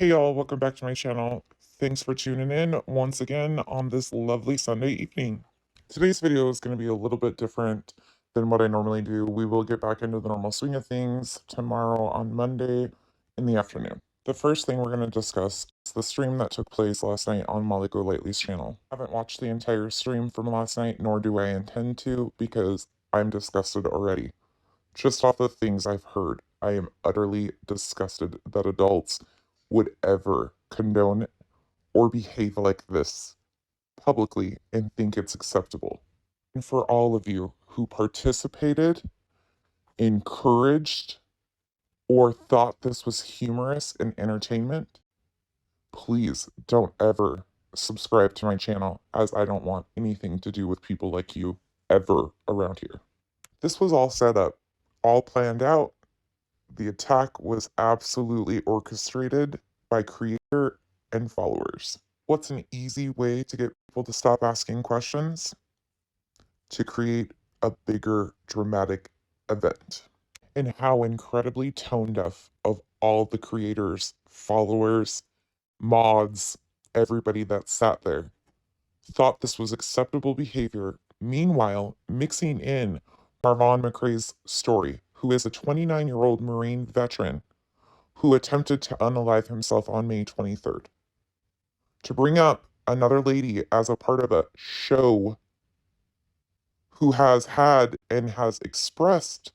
Hey y'all, welcome back to my channel. Thanks for tuning in once again on this lovely Sunday evening. Today's video is going to be a little bit different than what I normally do. We will get back into the normal swing of things tomorrow on Monday in the afternoon. The first thing we're going to discuss is the stream that took place last night on Molly Golightly's channel. I haven't watched the entire stream from last night, nor do I intend to, because I'm disgusted already. Just off the things I've heard, I am utterly disgusted that adults would ever condone or behave like this publicly and think it's acceptable. And for all of you who participated, encouraged, or thought this was humorous and entertainment, please don't ever subscribe to my channel, as I don't want anything to do with people like you ever around here. This was all set up, all planned out. The attack was absolutely orchestrated by creator and followers. What's an easy way to get people to stop asking questions? To create a bigger dramatic event. And how incredibly tone deaf of all the creators, followers, mods, everybody that sat there thought this was acceptable behavior, meanwhile mixing in Marvan McRae's story, who is a 29-year-old Marine veteran who attempted to unalive himself on May 23rd. To bring up another lady as a part of a show who has had and has expressed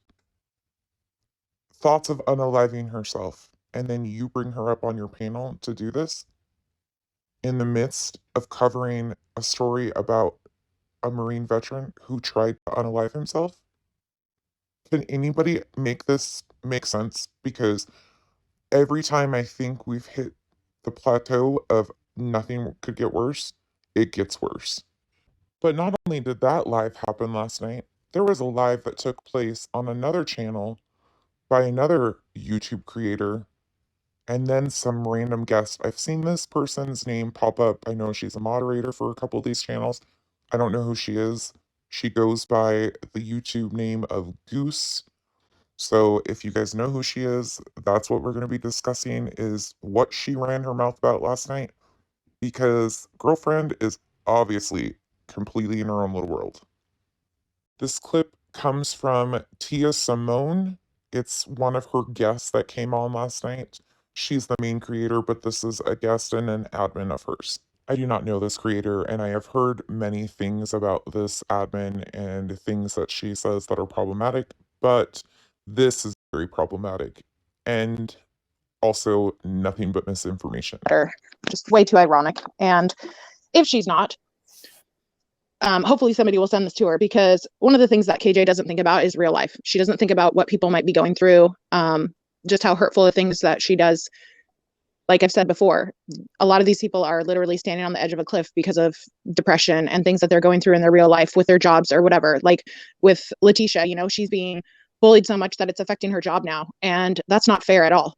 thoughts of unaliving herself, and then you bring her up on your panel to do this in the midst of covering a story about a Marine veteran who tried to unalive himself? Can anybody make this make sense? Because every time I think we've hit the plateau of nothing could get worse, it gets worse. But not only did that live happen last night, there was a live that took place on another channel by another YouTube creator, and then some random guest. I've seen this person's name pop up. I know she's a moderator for a couple of these channels. I don't know who she is. She goes by the YouTube name of Goose. So if you guys know who she is, that's what we're going to be discussing, is what she ran her mouth about last night, because girlfriend is obviously completely in her own little world. This clip comes from Tia Simone. It's one of her guests that came on last night. She's the main creator, but this is a guest and an admin of hers. I do not know this creator, and I have heard many things about this admin and things that she says that are problematic, but this is very problematic and also nothing but misinformation. Just way too ironic. And if she's not, hopefully somebody will send this to her, because one of the things that KJ doesn't think about is real life. She doesn't think about what people might be going through, just how hurtful the things that she does. Like I've said before, a lot of these people are literally standing on the edge of a cliff because of depression and things that they're going through in their real life with their jobs or whatever. Like with Letitia, she's being bullied so much that it's affecting her job now. And that's not fair at all.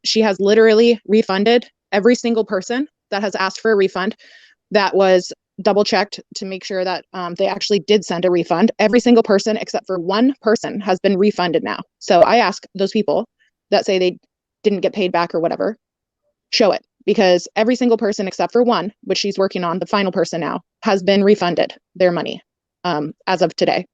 She has literally refunded every single person that has asked for a refund. That was double checked to make sure that they actually did send a refund. Every single person except for one person has been refunded now. So I ask those people that say they didn't get paid back or whatever, show it, because every single person except for one, which she's working on, the final person now, has been refunded their money as of today.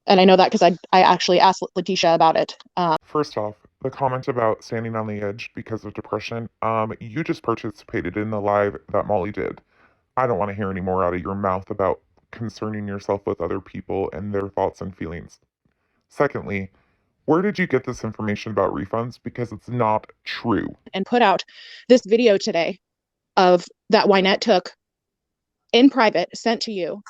And I know that because I actually asked Letitia about it. First off, the comment about standing on the edge because of depression, you just participated in the live that Molly did. I don't want to hear any more out of your mouth about concerning yourself with other people and their thoughts and feelings. Secondly, where did you get this information about refunds? Because it's not true. And put out this video today of that Wynette took in private, sent to you,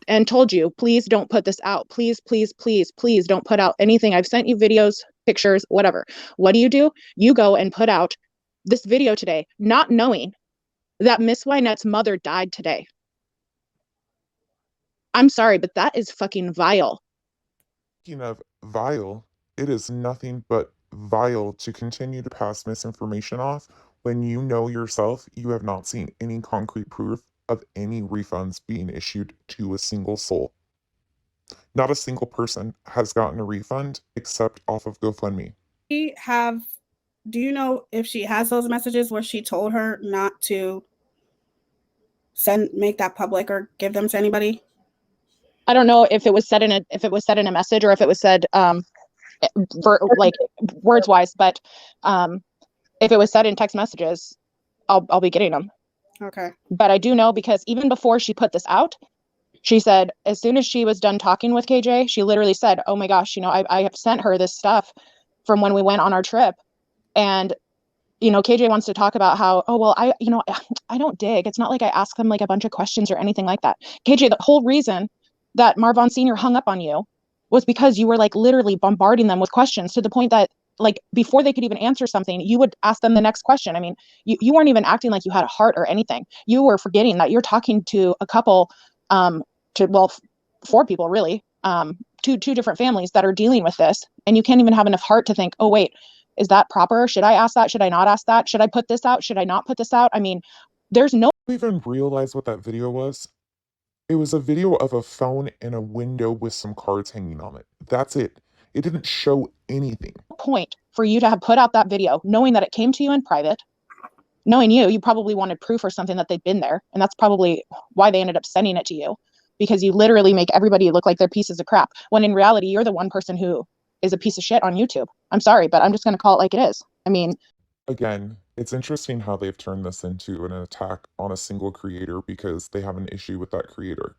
and told you, please don't put this out. Please, please, please, please don't put out anything. I've sent you videos, pictures, whatever. What do? You go and put out this video today, not knowing that Miss Wynette's mother died today. I'm sorry, but that is fucking vile. Speaking of vile, it is nothing but vile to continue to pass misinformation off when you know yourself you have not seen any concrete proof of any refunds being issued to a single soul. Not a single person has gotten a refund except off of GoFundMe. We have Do you know if she has those messages where she told her not to make that public or give them to anybody? I don't know if it was said in a message or if it was said like words wise, but if it was said in text messages, I'll be getting them. Okay. But I do know because even before she put this out, she said as soon as she was done talking with KJ, she literally said, "Oh my gosh, I have sent her this stuff from when we went on our trip." And KJ wants to talk about how, oh, well, I don't dig. It's not like I ask them like a bunch of questions or anything like that. KJ, the whole reason that Marvan Sr. hung up on you was because you were like literally bombarding them with questions to the point that like before they could even answer something, you would ask them the next question. I mean, you weren't even acting like you had a heart or anything. You were forgetting that you're talking to a couple, four people really, two different families that are dealing with this, and you can't even have enough heart to think, oh wait, is that proper? Should I ask that? Should I not ask that? Should I put this out? Should I not put this out? I mean, there's no Even realize what that video was? It was a video of a phone in a window with some cards hanging on it. That's it. It didn't show anything. point for you to have put out that video, knowing that it came to you in private. Knowing you probably wanted proof or something that they'd been there. And that's probably why they ended up sending it to you, because you literally make everybody look like they're pieces of crap, when in reality, you're the one person who is a piece of shit on YouTube. I'm sorry, but I'm just going to call it like it is. I mean, Again, it's interesting how they've turned this into an attack on a single creator because they have an issue with that creator.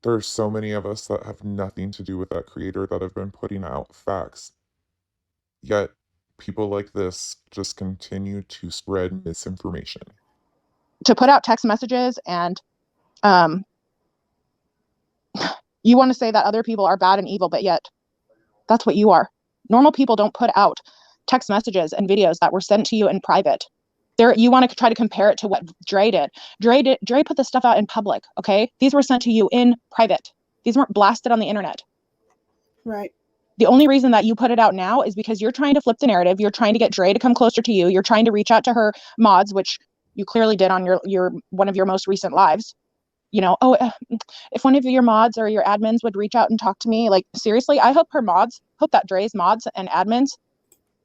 There are so many of us that have nothing to do with that creator that have been putting out facts. Yet, people like this just continue to spread misinformation. to put out text messages and you want to say that other people are bad and evil, but yet that's what you are. Normal people don't put out text messages and videos that were sent to you in private. You want to try to compare it to what Dre did. Dre put this stuff out in public, okay? These were sent to you in private. These weren't blasted on the internet. Right. The only reason that you put it out now is because you're trying to flip the narrative. You're trying to get Dre to come closer to you. You're trying to reach out to her mods, which you clearly did on your one of your most recent lives. If one of your mods or your admins would reach out and talk to me, like seriously, I hope that Dre's mods and admins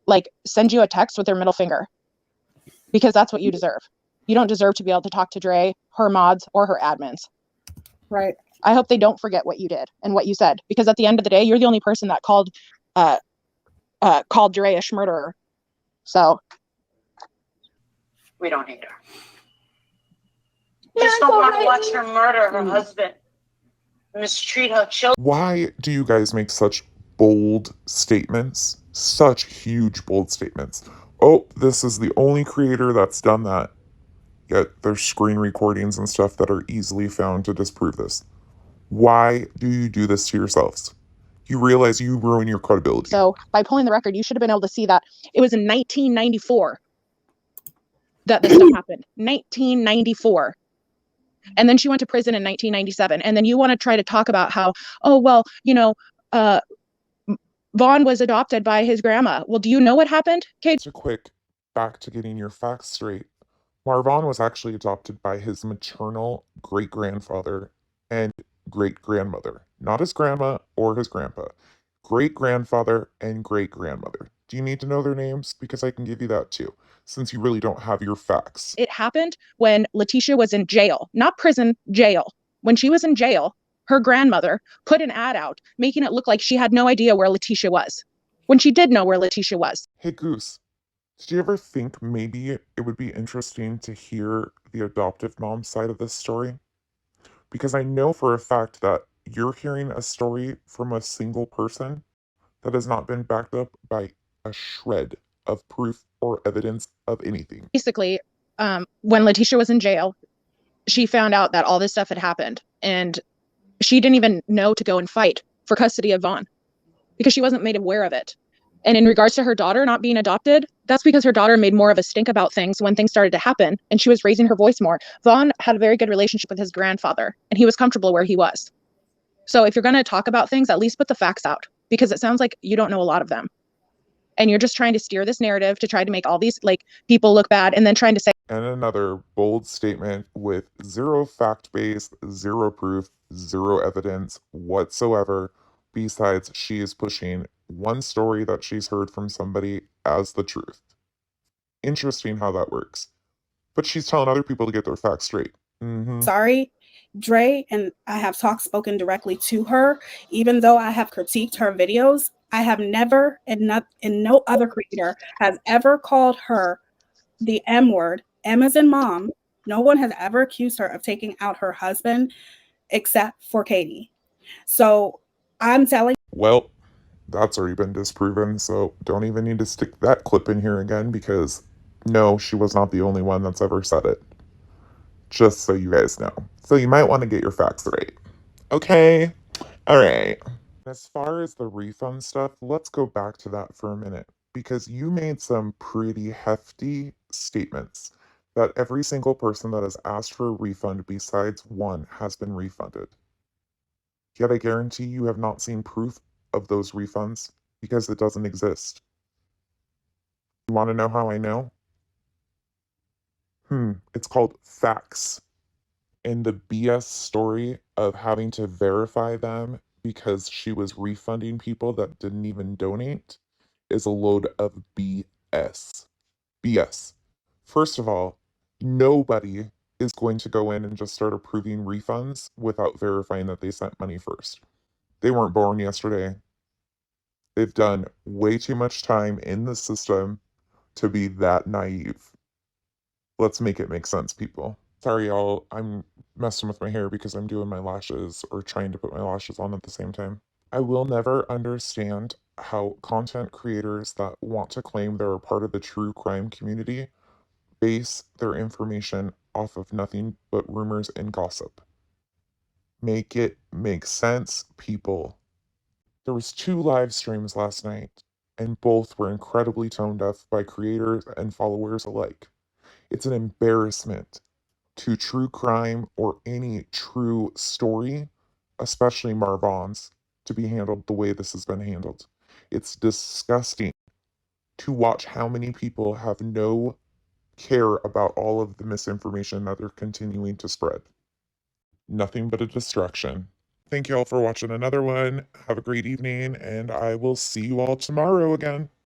like send you a text with their middle finger, because that's what you deserve. You don't deserve to be able to talk to Dre, her mods, or her admins. Right. I hope they don't forget what you did and what you said, because at the end of the day, you're the only person that called Dre a schmurderer. So we don't need her. Just don't want to watch her murder her husband, mistreat her children. Why do you guys make such bold statements? Such huge, bold statements. Oh, this is the only creator that's done that. Yet there's screen recordings and stuff that are easily found to disprove this. Why do you do this to yourselves? You realize you ruin your credibility. So by pulling the record, you should have been able to see that it was in 1994 that this stuff happened. 1994. And then she went to prison in 1997. And then you want to try to talk about how, oh, well, Vaughn was adopted by his grandma. Well, do you know what happened, Kate? Just a quick back to getting your facts straight. Marvan was actually adopted by his maternal great-grandfather and great-grandmother. Not his grandma or his grandpa. Great-grandfather and great-grandmother. Do you need to know their names? Because I can give you that too, since you really don't have your facts. It happened when Letitia was in jail. Not prison, jail. When she was in jail, her grandmother put an ad out, making it look like she had no idea where Letitia was, when she did know where Letitia was. Hey, Goose. Did you ever think maybe it would be interesting to hear the adoptive mom side of this story? Because I know for a fact that you're hearing a story from a single person that has not been backed up by a shred of proof or evidence of anything. Basically, when Letitia was in jail, she found out that all this stuff had happened, and she didn't even know to go and fight for custody of Vaughn because she wasn't made aware of it. And in regards to her daughter not being adopted, that's because her daughter made more of a stink about things when things started to happen, and she was raising her voice more. Vaughn had a very good relationship with his grandfather, and he was comfortable where he was. So if you're going to talk about things, at least put the facts out, because it sounds like you don't know a lot of them. And you're just trying to steer this narrative to try to make all these people look bad, and then trying to say. And another bold statement with zero fact base, zero proof, zero evidence whatsoever, besides she is pushing one story that she's heard from somebody as the truth. Interesting how that works. But she's telling other people to get their facts straight. Sorry, Dre, and I have spoken directly to her. Even though I have critiqued her videos, I have never, and no other creator has ever called her the M word. M as in mom. No one has ever accused her of taking out her husband except for Katie. So I'm telling. Well, that's already been disproven, so don't even need to stick that clip in here again because no, she was not the only one that's ever said it. Just so you guys know. So you might want to get your facts right. Okay? Alright. As far as the refund stuff, let's go back to that for a minute because you made some pretty hefty statements that every single person that has asked for a refund besides one has been refunded. Yet I guarantee you have not seen proof of those refunds because it doesn't exist. You want to know how I know? It's called facts. And the BS story of having to verify them because she was refunding people that didn't even donate is a load of BS. BS. First of all, nobody is going to go in and just start approving refunds without verifying that they sent money first. They weren't born yesterday. They've done way too much time in the system to be that naive. Let's make it make sense, people. Sorry, y'all. I'm messing with my hair because I'm doing my lashes or trying to put my lashes on at the same time. I will never understand how content creators that want to claim they're a part of the true crime community base their information off of nothing but rumors and gossip. Make it make sense, people. There was 2 live streams last night, and both were incredibly tone deaf by creators and followers alike. It's an embarrassment to true crime or any true story, especially Marvan's, to be handled the way this has been handled. It's disgusting to watch how many people have no care about all of the misinformation that they're continuing to spread. Nothing but a distraction. Thank you all for watching another one. Have a great evening, and I will see you all tomorrow again.